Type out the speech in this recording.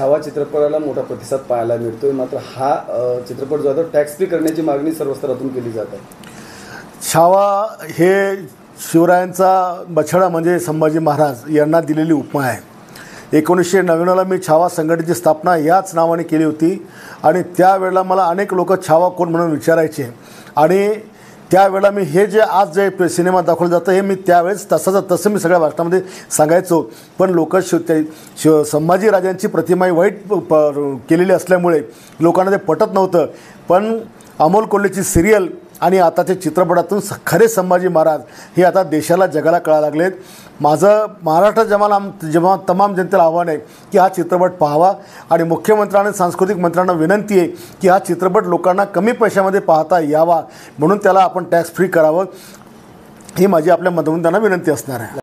छावा चित्रपटाला मोठा प्रतिसाद पाहायला मिळतोय, मात्र हा चित्रपट जो आहे तो टॅक्स फ्री करण्याची मागणी सर्व स्तरातून केली जात आहे। छावा हे शिवरायांचा बछडा म्हणजे संभाजी महाराज यांना दिलेली उपमा आहे। 1999ला मी छावा संघटनेची स्थापना याच नावाने केली होती आणि त्यावेळेला मला अनेक लोक छावा कोण म्हणून विचारायचे आणि त्यावेळेला मी हे जे आज जे सिनेमा दाखवलं जातं हे मी त्यावेळेस तसं मी सगळ्या भाषणामध्ये सांगायचो, पण लोक संभाजीराजांची प्रतिमा वाईट केलेली असल्यामुळे लोकांना ते पटत नव्हतं। पण अमोल कोल्हेची सिरियल आणि आता ते चित्रपटातून खरे संभाजी महाराज हे आता देशाला जगाला कळायला लागलेत। माझं महाराष्ट्र जेव्हा तमाम जनतेला आव्हान आहे की हा चित्रपट पाहावा आणि मुख्यमंत्र्यांना आणि सांस्कृतिक मंत्र्यांना विनंती आहे की हा चित्रपट लोकांना कमी पैशामध्ये पाहता यावा, म्हणून त्याला आपण टॅक्स फ्री करावं ही माझी आपल्या माध्यमातून त्यांना विनंती असणार आहे।